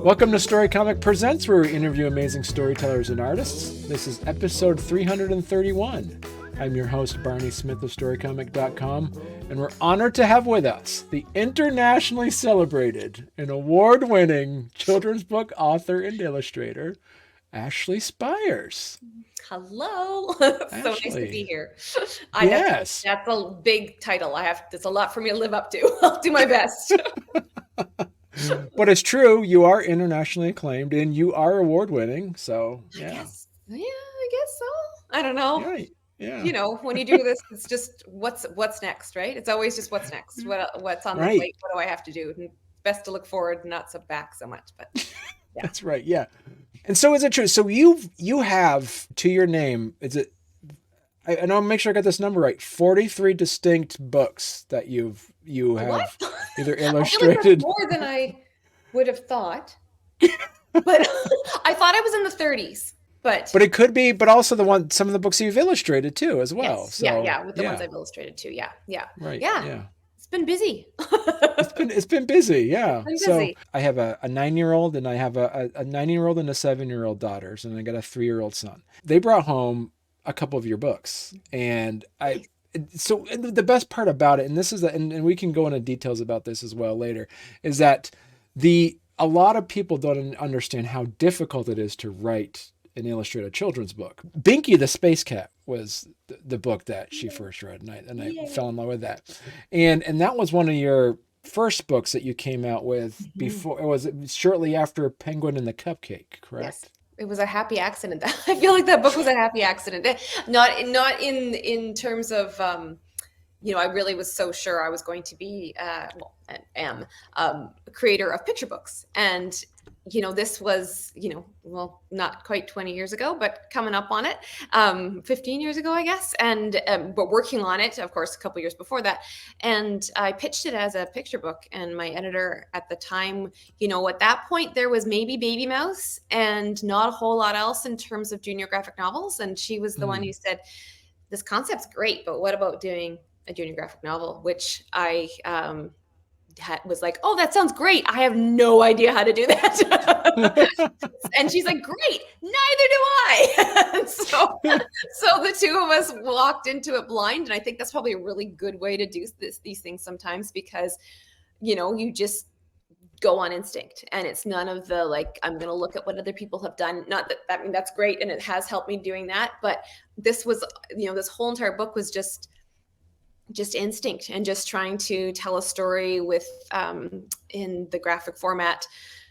Welcome to Storycomic Presents, where we interview amazing storytellers and artists. This is episode 331. I'm your host, Barney Smith of Storycomic.com, and we're honored to have with us the internationally celebrated and award-winning children's book author and illustrator, Ashley Spires. Hello. So nice to be here. That's a big title. It's a lot for me to live up to. I'll do my best. But it's true. You are internationally acclaimed and you are award-winning. So, yeah. I guess so. I don't know. Yeah. You know, when you do this, it's just what's next, right? It's always just what's next. What's on the plate? What do I have to do? And best to look forward, not so back so much. But yeah. That's right. Yeah. And so is it true? So you have to your name, and I'll make sure I got this number right, 43 distinct books that you have either illustrated. I feel like that's more than I would have thought. But I thought I was in the 30s. But it could be, but also some of the books you've illustrated too, as well. Yes. So, with the ones I've illustrated too. Yeah. Right. Yeah. It's been busy. It's been busy. Yeah. Busy. So I have a 9-year-old and I have a 9-year-old and a 7-year-old daughters, and I got a 3-year-old son. They brought home a couple of your books, and the best part about it, and this is and we can go into details about this as well later, is that a lot of people don't understand how difficult it is to write and illustrate a children's book. Binky The Space Cat was the book that she first read, and I fell in love with that. And that was one of your first books that you came out with before. It was shortly after Penguin and the Cupcake, correct? Yes. It was a happy accident. I feel like that book was a happy accident. Not in terms of I really was so sure I was going to be a creator of picture books. And this was, not quite 20 years ago, but coming up on it, 15 years ago, I guess. And but working on it, of course, a couple years before that. And I pitched it as a picture book. And my editor at the time, at that point, there was maybe Baby Mouse and not a whole lot else in terms of junior graphic novels. And she was the one who said, this concept's great, but what about doing a junior graphic novel? Which I was like, oh, that sounds great. I have no idea how to do that. And she's like, great, neither do I. so the two of us walked into it blind. And I think that's probably a really good way to do these things sometimes, because, you just go on instinct, and it's none of the, like, I'm going to look at what other people have done. Not that, I mean, that's great. And it has helped me doing that. But this was, this whole entire book was just instinct and just trying to tell a story with in the graphic format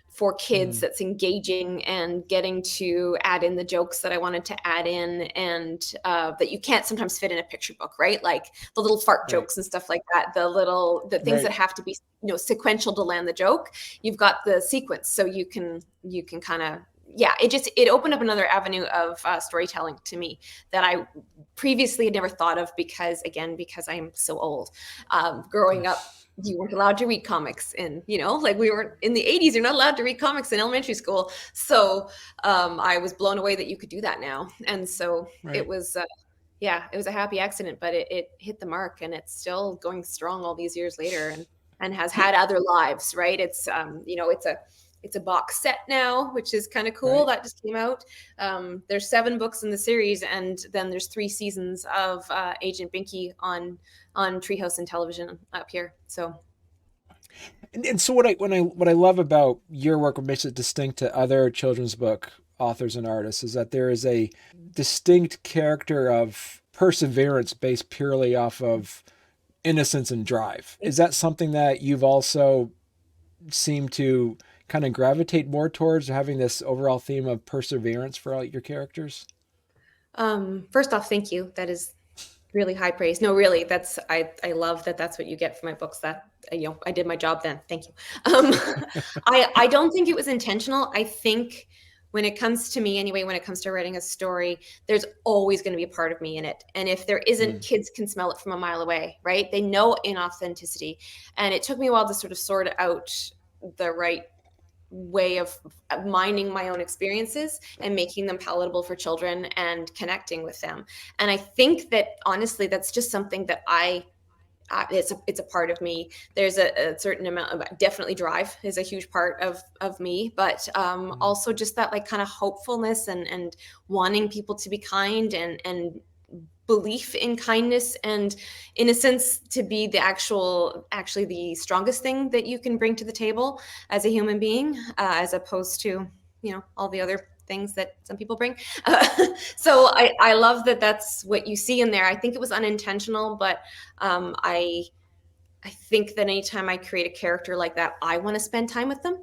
for kids that's engaging and getting to add in the jokes that I wanted to add in, and that you can't sometimes fit in a picture book, right? Like the little fart jokes and stuff like that, the things that have to be sequential to land the joke. You've got the sequence, so you can kind of it opened up another avenue of storytelling to me that I previously had never thought of, because I'm so old. Growing up, you weren't allowed to read comics, and like we were in the 80s, you're not allowed to read comics in elementary school. So I was blown away that you could do that now. And so it was it was a happy accident, but it hit the mark, and it's still going strong all these years later, and has had other lives, right? It's it's a box set now, which is kind of cool. That just came out. There's 7 books in the series, and then there's 3 seasons of Agent Binky on Treehouse and television up here. So, and so what I love about your work, what makes it distinct to other children's book authors and artists, is that there is a distinct character of perseverance based purely off of innocence and drive. Is that something that you've also seemed to kind of gravitate more towards, having this overall theme of perseverance for all your characters? First off, thank you. That is really high praise. No, really, I love that. That's what you get for my books. That I did my job then. Thank you. I don't think it was intentional. I think when it comes to me anyway, when it comes to writing a story, there's always going to be a part of me in it. And if there isn't, kids can smell it from a mile away, right? They know inauthenticity. And it took me a while to sort of sort out the right way of mining my own experiences and making them palatable for children and connecting with them. And I think that honestly, that's just something that I it's a part of me. There's a certain amount of, definitely drive is a huge part of me, but Mm. also just that like kind of hopefulness and wanting people to be kind and belief in kindness and innocence to be actually the strongest thing that you can bring to the table as a human being, as opposed to all the other things that some people bring. So I love that that's what you see in there. I think it was unintentional, but I think that anytime I create a character like that, I want to spend time with them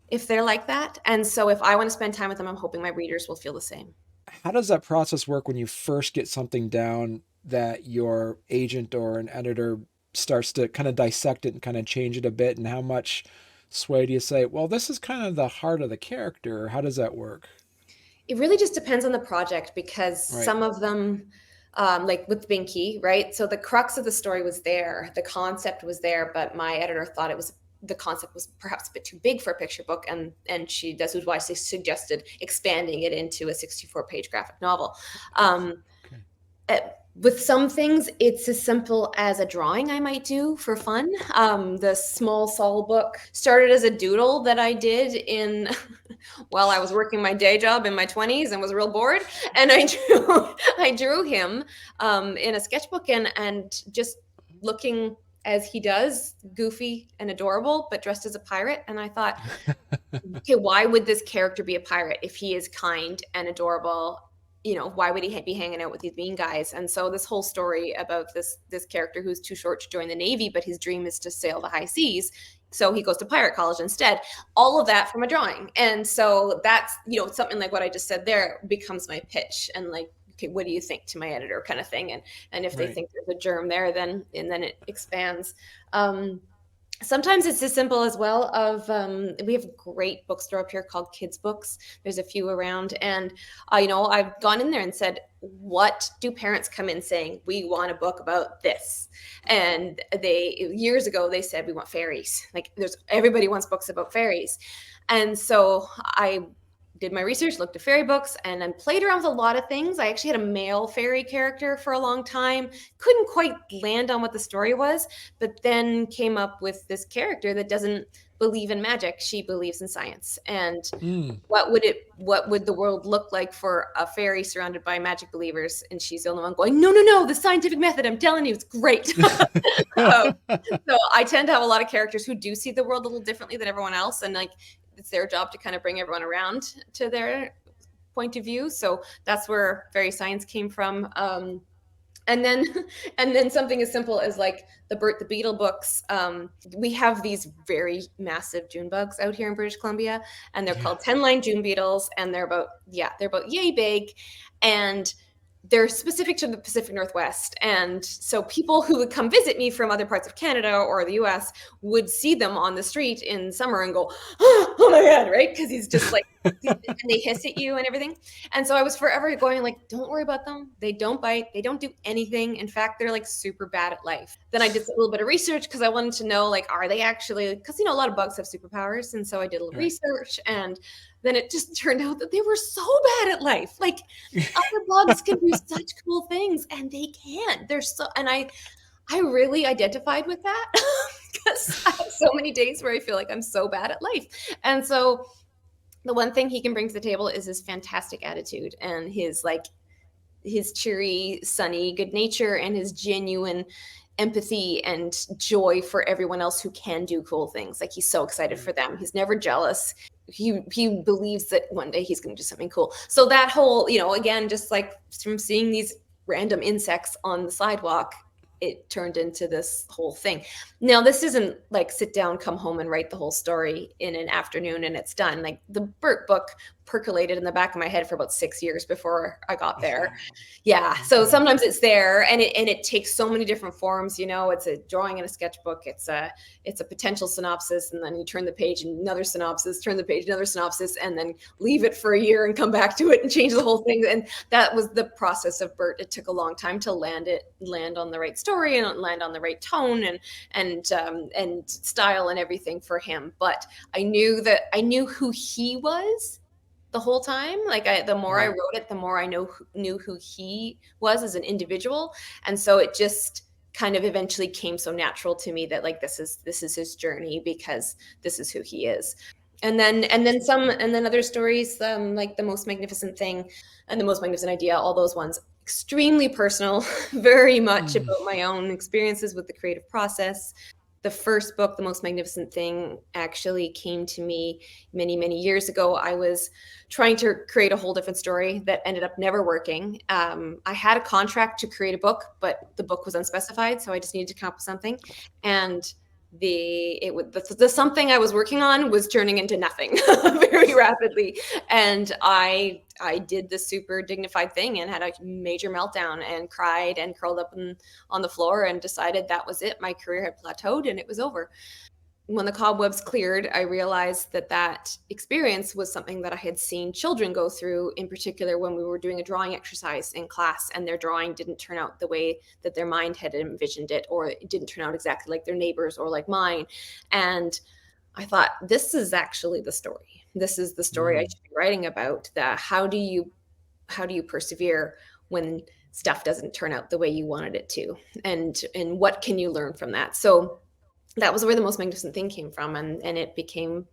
if they're like that. And so if I want to spend time with them, I'm hoping my readers will feel the same. How does that process work when you first get something down that your agent or an editor starts to kind of dissect it and kind of change it a bit? And how much sway do you say, well, this is kind of the heart of the character? How does that work? It really just depends on the project because Right. some of them, like with Binky, right? So the crux of the story was there, the concept was there, but my editor thought the concept was perhaps a bit too big for a picture book, and this was why she suggested expanding it into a 64-page graphic novel. Um, Okay. uh, with some things, it's as simple as a drawing I might do for fun. The small Saul book started as a doodle that I did in while I was working my day job in my 20s and was real bored, and I drew him in a sketchbook and just looking as he does, goofy and adorable, but dressed as a pirate. And I thought, okay, why would this character be a pirate if he is kind and adorable? Why would he be hanging out with these mean guys? And so this whole story about this character who's too short to join the Navy, but his dream is to sail the high seas. So he goes to pirate college instead. All of that from a drawing. And so that's, something like what I just said there becomes my pitch and like, okay, what do you think to my editor kind of thing? And if they Right. think there's a germ there, then it expands. Sometimes it's as simple as well of we have a great bookstore up here called Kids Books. There's a few around, and I've gone in there and said, what do parents come in saying? We want a book about this. And they years ago they said we want fairies. Like everybody wants books about fairies. And so I did my research, looked at fairy books, and then played around with a lot of things. I actually had a male fairy character for a long time. Couldn't quite land on what the story was, but then came up with this character that doesn't believe in magic. She believes in science. And Mm. what would the world look like for a fairy surrounded by magic believers? And she's the only one going, no, no, no, the scientific method. I'm telling you, it's great. um, so I tend to have a lot of characters who do see the world a little differently than everyone else, and like it's their job to kind of bring everyone around to their point of view. So that's where fairy science came from. And then and then something as simple as like the Bert the Beetle books. We have these very massive June bugs out here in British Columbia, and they're Yeah. called 10-line June beetles, and they're about yay big, and they're specific to the Pacific Northwest. And so people who would come visit me from other parts of Canada or the US would see them on the street in summer and go, oh my God, right? Because he's just like, and they hiss at you and everything. And so I was forever going like, don't worry about them. They don't bite. They don't do anything. In fact, they're like super bad at life. Then I did a little bit of research because I wanted to know, like, are they actually, because, a lot of bugs have superpowers. And so I did a little Right. research, and then it just turned out that they were so bad at life. Like other bugs can do such cool things and they can't. And I really identified with that because I have so many days where I feel like I'm so bad at life. And so the one thing he can bring to the table is his fantastic attitude and his cheery, sunny good nature and his genuine empathy and joy for everyone else who can do cool things. Like he's so excited Right. for them. He's never jealous. He believes that one day he's going to do something cool. So that whole, again, just like from seeing these random insects on the sidewalk, it turned into this whole thing. Now, this isn't like sit down, come home and write the whole story in an afternoon and it's done. Like the Bert book percolated in the back of my head for about 6 years before I got there. Oh, Yeah. So okay. sometimes it's there and it takes so many different forms, it's a drawing in a sketchbook, it's a potential synopsis, and then you turn the page and another synopsis, turn the page, another synopsis, and then leave it for a year and come back to it and change the whole thing. And that was the process of Bert. It took a long time to land on the right story and land on the right tone and style and everything for him. But I knew who he was the whole time. Like the more I Right. wrote it, the more I knew who he was as an individual, and so it just kind of eventually came so natural to me that like this is his journey because this is who he is. And then other stories, like The Most Magnificent Thing and The Most Magnificent Idea, all those ones, extremely personal, very much Mm. about my own experiences with the creative process. The first book, The Most Magnificent Thing, actually came to me many, many years ago. I was trying to create a whole different story that ended up never working. I had a contract to create a book, but the book was unspecified, so I just needed to come up with something. And the something I was working on was turning into nothing very rapidly, and I did the super dignified thing and had a major meltdown and cried and curled up on the floor and decided that was it. My career had plateaued and it was over. When the cobwebs cleared, I realized that that experience was something that I had seen children go through, in particular when we were doing a drawing exercise in class and their drawing didn't turn out the way that their mind had envisioned it, or it didn't turn out exactly like their neighbors or like mine. And I thought, this is actually the story. This is the story I Mm. should be writing about. The how do you persevere when stuff doesn't turn out the way you wanted it to, and what can you learn from that? So that was where The Most Magnificent Thing came from, and it became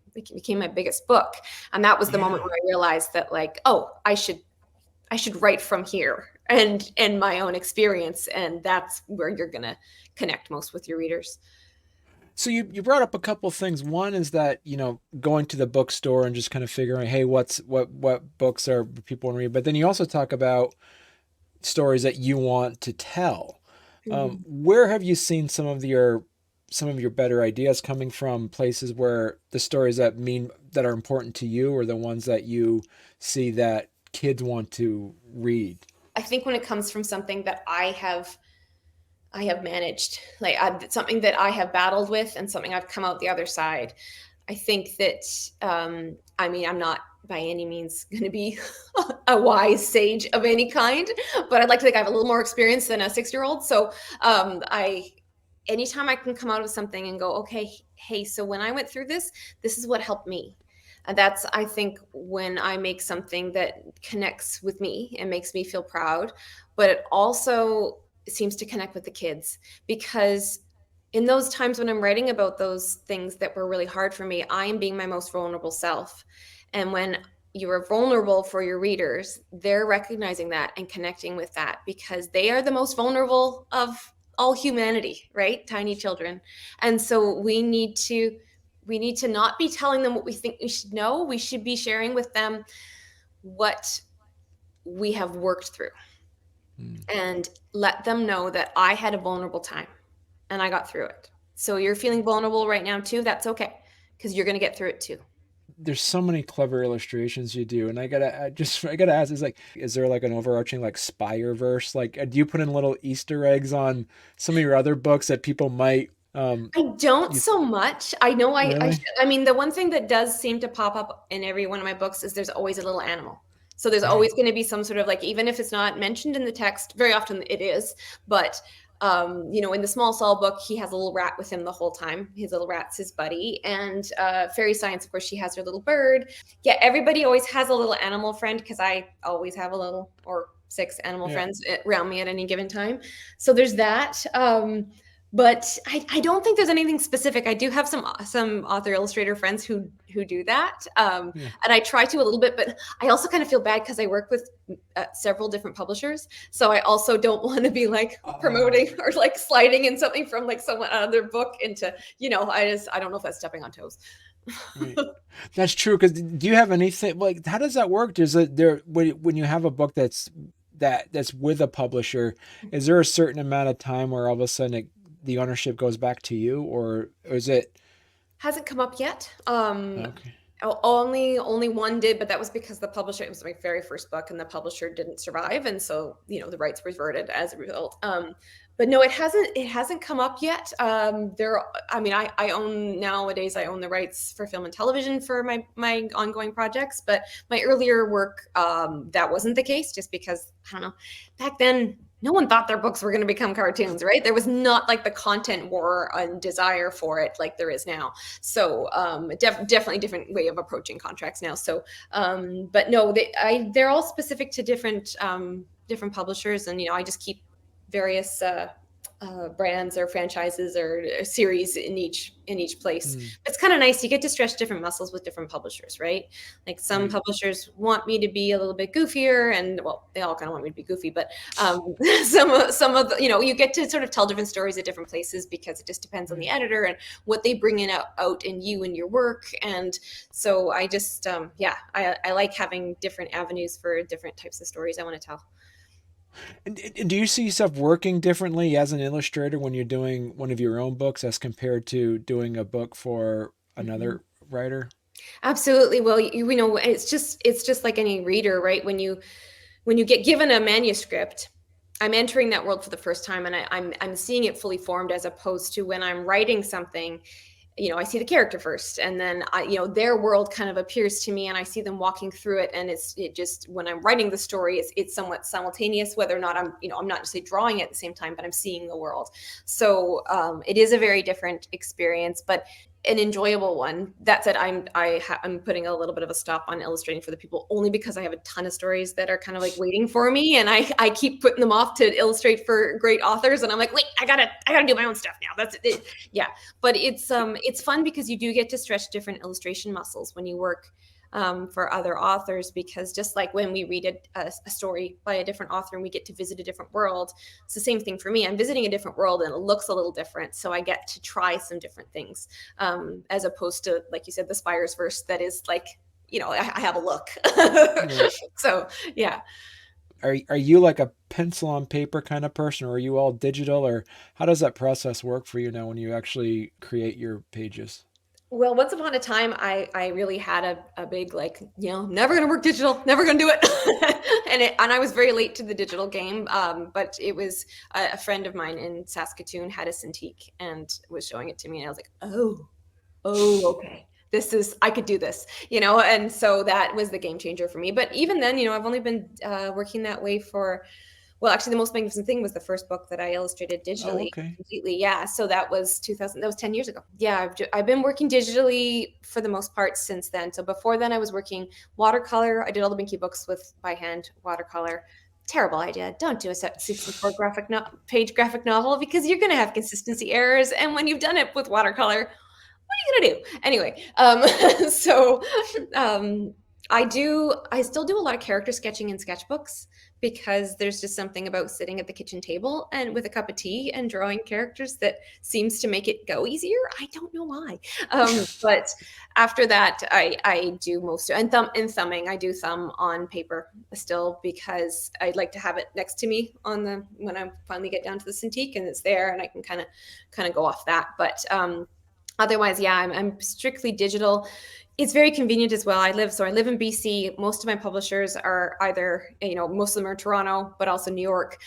my biggest book. And that was the moment Yeah. where I realized that, like, oh, I should write from here and my own experience, and that's where you're gonna connect most with your readers. So you brought up a couple things. One is that, going to the bookstore and just kind of figuring, hey, what books are people want to read? But then you also talk about stories that you want to tell. Mhm. Where have you seen some of your better ideas coming from? Places where the stories that are important to you, or the ones that you see that kids want to read? I think when it comes from something that I have managed, like something that I have battled with, and something I've come out the other side. I think that, I mean, I'm not by any means going to be a wise sage of any kind, but I'd like to think I have a little more experience than a 6-year-old. So, anytime I can come out of something and go, okay, hey, so when I went through this, this is what helped me. And that's, I think, when I make something that connects with me and makes me feel proud, but it also seems to connect with the kids, because in those times when I'm writing about those things that were really hard for me, I am being my most vulnerable self. And when you are vulnerable for your readers, they're recognizing that and connecting with that, because they are the most vulnerable of all humanity, right? Tiny children. And so we need to not be telling them what we think we should know. We should be sharing with them what we have worked through, Mm. and let them know that I had a vulnerable time and I got through it. So you're feeling vulnerable right now too. That's okay, because you're going to get through it too. There's so many clever illustrations you do, and I gotta ask, is there like an overarching like Spire verse? Like, do you put in little Easter eggs on some of your other books that people might I don't you so much. I know really? I mean, the one thing that does seem to pop up in every one of my books is there's always a little animal. So there's Right. always going to be some sort of, like, even if it's not mentioned in the text, very often it is, but in the Small Saul book, he has a little rat with him the whole time. His little rat's his buddy. And Fairy Science, of course, she has her little bird. Yeah, everybody always has a little animal friend, because I always have a little or 6 animal Yeah. friends around me at any given time. So there's that. But I don't think there's anything specific. I do have some author illustrator friends who do that, Yeah. and I try to a little bit, but I also kind of feel bad because I work with several different publishers, so I also don't want to be like Oh, promoting or like sliding in something from like someone other book into, I don't know if that's stepping on toes. right. That's true. Because do you have anything like, how does that work? Does it there when you have a book that's with a publisher, is there a certain amount of time where all of a sudden the ownership goes back to you, or is it Hasn't come up yet. okay? Only one did, but that was because the publisher, it was my very first book, and the publisher didn't survive, and so the rights reverted as a result. But no, it hasn't come up yet. I mean, I own nowadays, I own the rights for film and television for my ongoing projects, but my earlier work, that wasn't the case, just because, I don't know, back then no one thought their books were going to become cartoons, right? There was not like the content war and desire for it like there is now. So definitely different way of approaching contracts now. So, but no, they're all specific to different publishers, and I just keep various brands or franchises or series in each place. Mm, It's kind of nice. You get to stretch different muscles with different publishers, right? Like some right. publishers want me to be a little bit goofier, and well, they all kind of want me to be goofy, but some of the, you get to sort of tell different stories at different places because it just depends on the Right. editor and what they bring out in you and your work. And so I just yeah, I like having different avenues for different types of stories I want to tell. And do you see yourself working differently as an illustrator when you're doing one of your own books as compared to doing a book for Mhm. another writer? Absolutely. Well, it's just like any reader, right? When you get given a manuscript, I'm entering that world for the first time, and I'm seeing it fully formed, as opposed to when I'm writing something. I see the character first, and then their world kind of appears to me, and I see them walking through it. And it just, when I'm writing the story, it's somewhat simultaneous, whether or not I'm not just drawing it at the same time, but I'm seeing the world. So it is a very different experience, but an enjoyable one. That said, I'm putting a little bit of a stop on illustrating for the people, only because I have a ton of stories that are kind of like waiting for me, and I keep putting them off to illustrate for great authors, and I'm like, wait, I gotta do my own stuff now. That's it. Yeah, but it's fun because you do get to stretch different illustration muscles when you work for other authors, because just like when we read a story by a different author and we get to visit a different world, it's the same thing for me. I'm visiting a different world and it looks a little different, so I get to try some different things, as opposed to, like you said, the Spires verse that is like, I have a look. Right. So yeah. Are you like a pencil on paper kind of person, or are you all digital, or how does that process work for you now when you actually create your pages? Well, once upon a time, I really had a big, like, never gonna work digital, never gonna do it, and I was very late to the digital game. But it was a friend of mine in Saskatoon had a Cintiq and was showing it to me, and I was like, oh, okay, I could do this, and so that was the game changer for me. But even then, I've only been working that way for, well, actually, the most magnificent thing was the first book that I illustrated Oh, digitally okay. completely. Yeah, so that was 2000. That was 10 years ago. Yeah, I've been working digitally for the most part since then. So before then, I was working watercolor. I did all the Binky books with by hand watercolor. Terrible idea. Don't do a 64 page graphic novel, because you're going to have consistency errors. And when you've done it with watercolor, what are you gonna do anyway? So um, I still do a lot of character sketching in sketchbooks, because there's just something about sitting at the kitchen table and with a cup of tea and drawing characters that seems to make it go easier. I don't know why. But after that, I do most of, and thumbing. I do thumb on paper still, because I'd like to have it next to me when I finally get down to the Cintiq and it's there, and I can kind of go off that. But otherwise, yeah, I'm strictly digital. It's very convenient as well. I live in BC. Most of my publishers are either, most of them are Toronto, but also New York.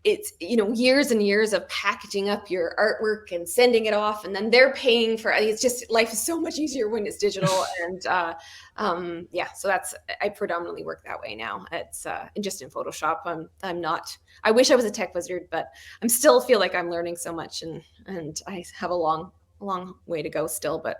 It's, years and years of packaging up your artwork and sending it off, and then they're paying for it. It's just, life is so much easier when it's digital. And yeah, so I predominantly work that way now. It's just in Photoshop. I'm not, I wish I was a tech wizard, but I'm still feel like I'm learning so much, and I have a long way to go still, but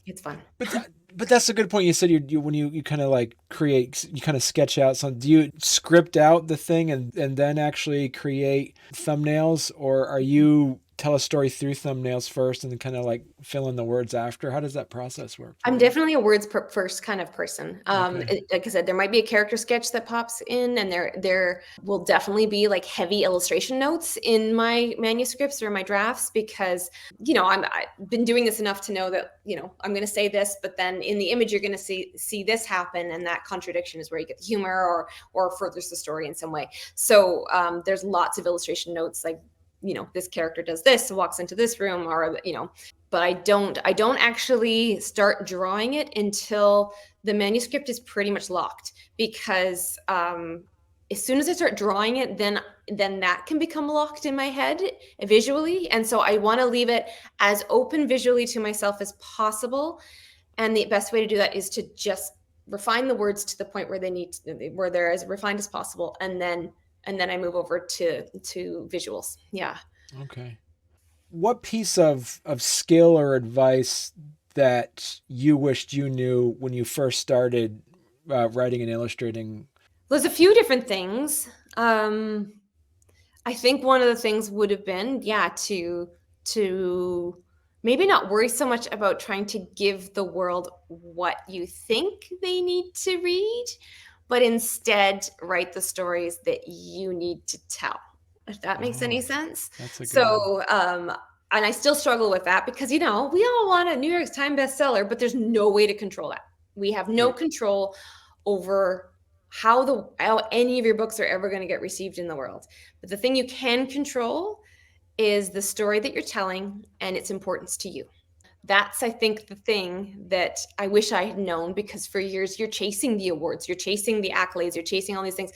it's fun. But but that's a good point. You said you when you kind of like create, you kind of sketch out something. Do you script out the thing and then actually create thumbnails, or are you tell a story through thumbnails first and then kind of like fill in the words after? How does that process work for I'm you? definitely a words first kind of person. Okay. Like I said, there might be a character sketch that pops in, and there will definitely be like heavy illustration notes in my manuscripts or my drafts, because I've been doing this enough to know that I'm going to say this, but then in the image you're going to see this happen, and that contradiction is where you get the humor, or furthers the story in some way. So there's lots of illustration notes, like this character does this, walks into this room, or but I don't actually start drawing it until the manuscript is pretty much locked, because as soon as I start drawing it, then that can become locked in my head visually, and so I want to leave it as open visually to myself as possible. And the best way to do that is to just refine the words to the point where they're as refined as possible, and then I move over to visuals. Yeah. Okay. What piece of skill or advice that you wished you knew when you first started writing and illustrating? There's a few different things. Um, I think one of the things would have been, yeah, to maybe not worry so much about trying to give the world what you think they need to read, but instead write the stories that you need to tell, if that makes any Oh, sense. that's a good one. So, and I still struggle with that because, we all want a New York Times bestseller, but there's no way to control that. We have no Right. control over how any of your books are ever going to get received in the world. But the thing you can control is the story that you're telling and its importance to you. That's, I think, the thing that I wish I had known, because for years you're chasing the awards, you're chasing the accolades, you're chasing all these things.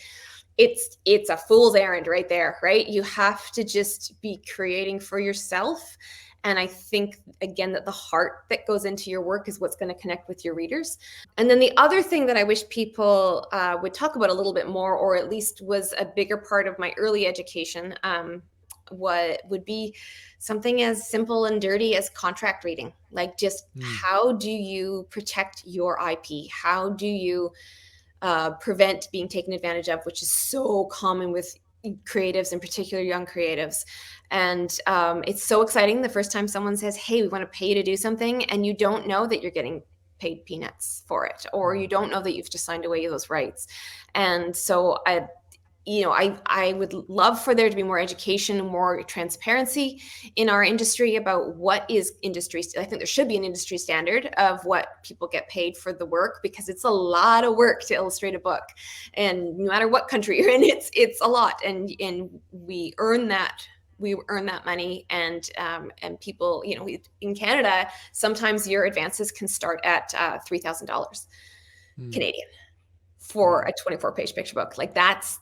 It's a fool's errand right there, right? You have to just be creating for yourself. And I think, again, that the heart that goes into your work is what's going to connect with your readers. And then the other thing that I wish people would talk about a little bit more, or at least was a bigger part of my early education, what would be something as simple and dirty as contract reading. Like, just Mm. how do you protect your IP? How do you prevent being taken advantage of, which is so common with creatives, in particular young creatives. And it's so exciting the first time someone says, hey, we want to pay you to do something, and you don't know that you're getting paid peanuts for it, or you Mm. don't know that you've just signed away those rights. And so I would love for there to be more education, more transparency in our industry about what is industry. I think there should be an industry standard of what people get paid for the work, because it's a lot of work to illustrate a book, and no matter what country you're in, it's a lot, and we earn that. We earn that money, and people, in Canada, sometimes your advances can start at $3,000 Mm. Canadian for Wow. a 24-page picture book. Like, that's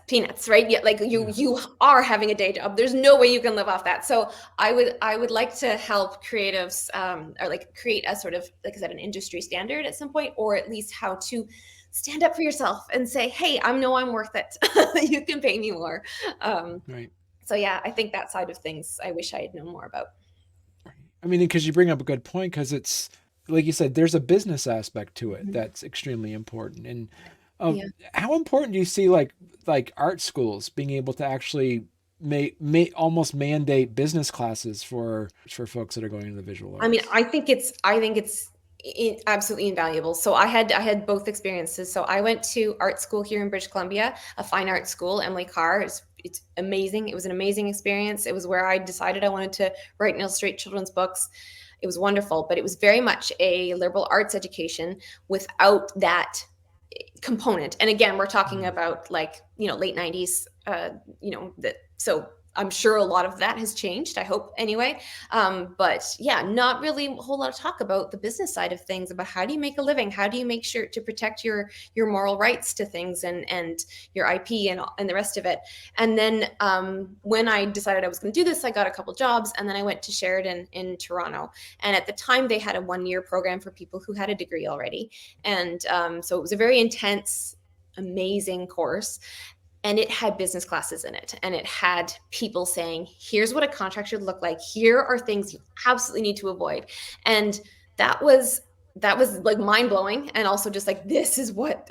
peanuts, right? Yeah, like you Yeah. you are having a day job. There's no way you can live off that. So I would like to help creatives, or like create a sort of, like I said, an industry standard at some point, or at least how to stand up for yourself and say, hey, I'm worth it. You can pay me more. Um, Right. so yeah, I think that side of things I wish I had known more about. Right. I mean, because you bring up a good point, because it's like you said, there's a business aspect to it Mhm. that's extremely important. And Yeah. how important do you see like art schools being able to actually almost mandate business classes for folks that are going into the visual I mean, arts? I think it's absolutely invaluable. So I had both experiences. So I went to art school here in British Columbia, a fine art school. Emily Carr. It's amazing. It was an amazing experience. It was where I decided I wanted to write and illustrate children's books. It was wonderful, but it was very much a liberal arts education without that component. And again, we're talking Mm. about, like, late 90s, that, so I'm sure a lot of that has changed, I hope, anyway. But yeah, not really a whole lot of talk about the business side of things, about how do you make a living, how do you make sure to protect your moral rights to things, and your IP, and the rest of it. And then when I decided I was going to do this, I got a couple jobs, and then I went to Sheridan in Toronto. And at the time, they had a 1-year program for people who had a degree already. And so it was a very intense, amazing course. And it had business classes in it. And it had people saying, here's what a contract should look like. Here are things you absolutely need to avoid. And that was that was like mind blowing. And also just like, this is what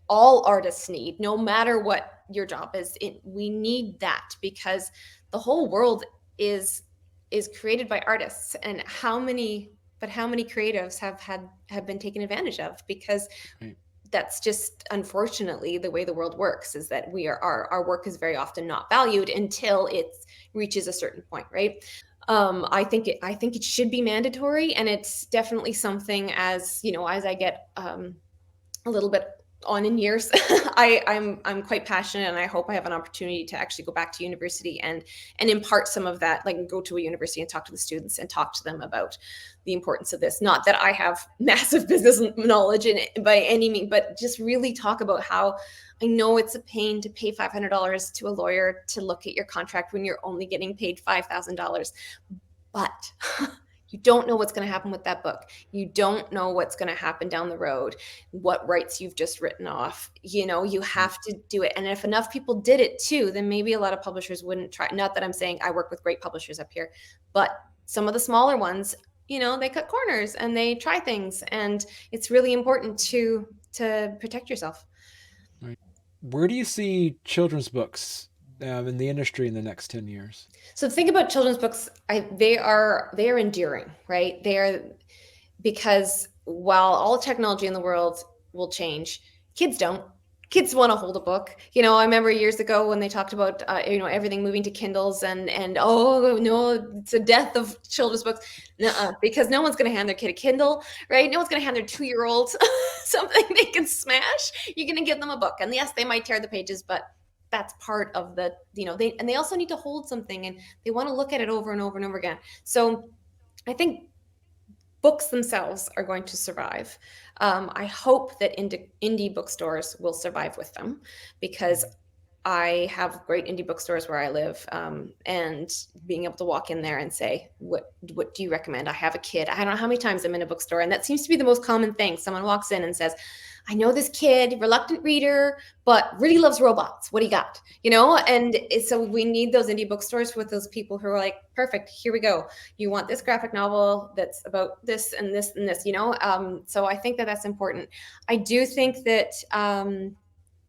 all artists need, no matter what your job is. We need that, because the whole world is is created by artists. And how many creatives have been taken advantage of, because Right. that's just, unfortunately, the way the world works, is that our work is very often not valued until it reaches a certain point, right? I think it should be mandatory, and it's definitely something, as I get a little bit on in years, I'm quite passionate, and I hope I have an opportunity to actually go back to university and impart some of that, like go to a university and talk to the students and talk to them about the importance of this. Not that I have massive business knowledge in it by any means, but just really talk about how I know it's a pain to pay $500 to a lawyer to look at your contract when you're only getting paid $5,000. But you don't know what's going to happen with that book. You don't know what's going to happen down the road, what rights you've just written off. You Right. have to do it. And if enough people did it too, then maybe a lot of publishers wouldn't try. Not that I'm saying I work with great publishers up here, but some of the smaller ones, they cut corners and they try things. And it's really important to protect yourself. Right. Where do you see children's books in the industry in the next 10 years? So think about children's books. They are enduring, right? They are, because while all technology in the world will change, kids don't. Kids want to hold a book. I remember years ago when they talked about everything moving to Kindles, and oh no, it's a death of children's books. Nuh-uh, because no one's going to hand their kid a Kindle, right? No one's going to hand their 2-year-old something they can smash. You're going to give them a book, and yes, they might tear the pages, but that's part of the they also need to hold something, and they want to look at it over and over and over again. So I think books themselves are going to survive. I hope that indie bookstores will survive with them, because I have great indie bookstores where I live, and being able to walk in there and say, what do you recommend? I have a kid. I don't know how many times I'm in a bookstore, and that seems to be the most common thing. Someone walks in and says, I know this kid, reluctant reader, but really loves robots. What do you got? And so we need those indie bookstores with those people who are like, perfect, here we go. You want this graphic novel that's about this and this and this, So I think that that's important. I do think that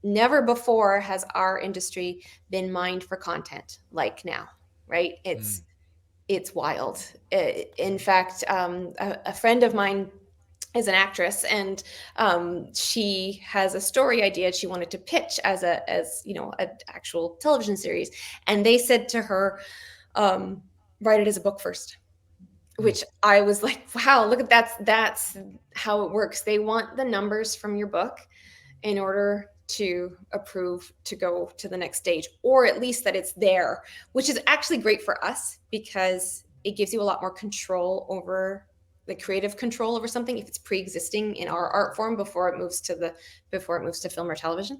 never before has our industry been mined for content like now, right? It's wild. In fact, a friend of mine is an actress, and she has a story idea she wanted to pitch as an actual television series, and they said to her, write it as a book first. Which I was like, wow, look at that's how it works. They want the numbers from your book in order to approve to go to the next stage, or at least that it's there, which is actually great for us because it gives you a lot more control over the creative control over something if it's pre-existing in our art form before it moves to film or television.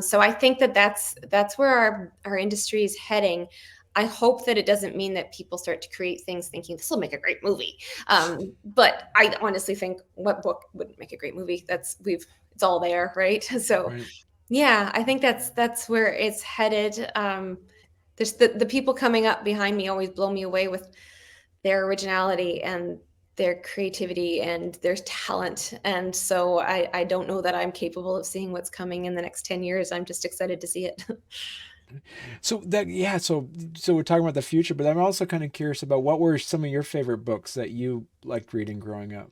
So I think that's where our industry is heading. I hope that it doesn't mean that people start to create things thinking this will make a great movie. But I honestly think what book wouldn't make a great movie? It's all there, right? So right. Yeah, I think that's where it's headed. There's the people coming up behind me always blow me away with their originality and their creativity and their talent. And so I don't know that I'm capable of seeing what's coming in the next 10 years. I'm just excited to see it. So we're talking about the future, but I'm also kind of curious about what were some of your favorite books that you liked reading growing up?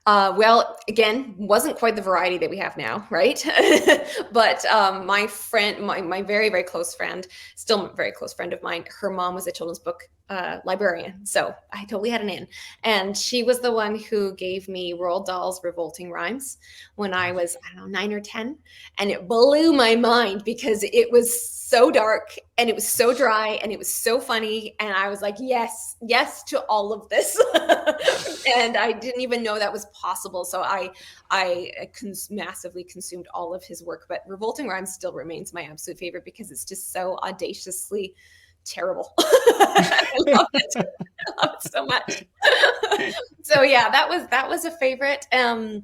Well, again, wasn't quite the variety that we have now, right? But my friend, my very, very close friend, still a very close friend of mine, her mom was a children's book librarian. So I totally had an in. And she was the one who gave me Roald Dahl's Revolting Rhymes when I was, 9 or 10. And it blew my mind because it was so dark and it was so dry and it was so funny. And I was like, yes to all of this. And I didn't even know that was possible. So I massively consumed all of his work. But Revolting Rhymes still remains my absolute favorite because it's just so audaciously terrible. I love it. I love it so much. So yeah, that was a favorite. Trying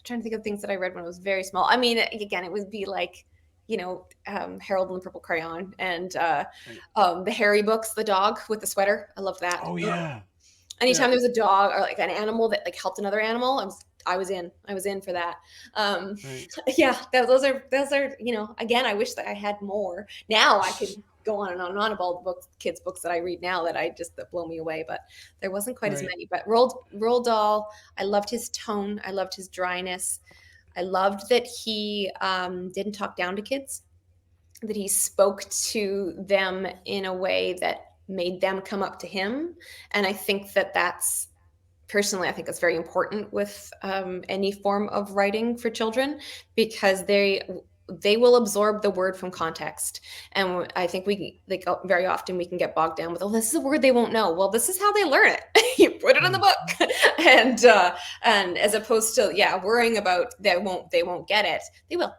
to think of things that I read when I was very small. I mean, again, it would be like, Harold and the Purple Crayon and the Harry books, the dog with the sweater. I love that. Oh yeah. Anytime there was a dog or like an animal that like helped another animal, I was in for that. Yeah, those are, again, I wish that I had more. Now I could go on and on and on about the kids' books that I read now that blow me away, but there wasn't quite as many. But Roald Dahl, I loved his tone. I loved his dryness. I loved that he didn't talk down to kids, that he spoke to them in a way that made them come up to him. And I think that's personally, I think that's very important with any form of writing for children, because they will absorb the word from context. And I think very often we can get bogged down with, this is a word they won't know. Well, this is how they learn it. You put it in the book. And as opposed to, worrying about they won't get it. They will.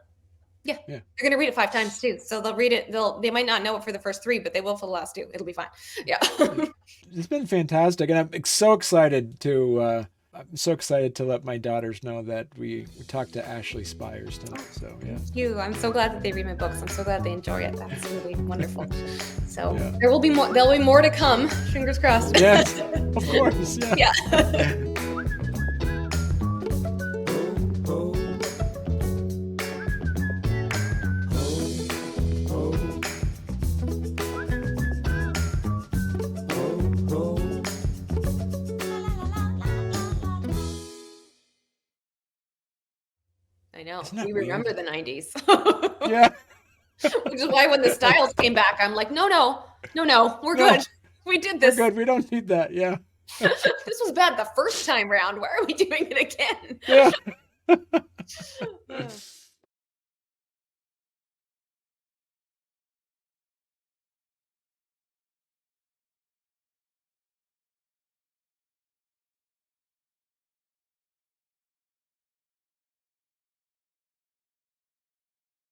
Yeah. They're going to read it 5 times too. So they'll read it. They might not know it for the first 3, but they will for the last 2. It'll be fine. Yeah. It's been fantastic. And I'm so excited to let my daughters know that we talked to Ashley Spires tonight. So yeah. Thank you. I'm so glad that they read my books. I'm so glad they enjoy it. That's really wonderful. So there will be more. There'll be more to come. Fingers crossed. Yes, of course. Yeah. I know. Isn't that We weird? remember the 90s. Yeah. Which is why when the styles came back, I'm like, no, no, no, no, we're No, good. We did we're this. good. We don't need that. Yeah. This was bad the first time round. Why are we doing it again? Yeah.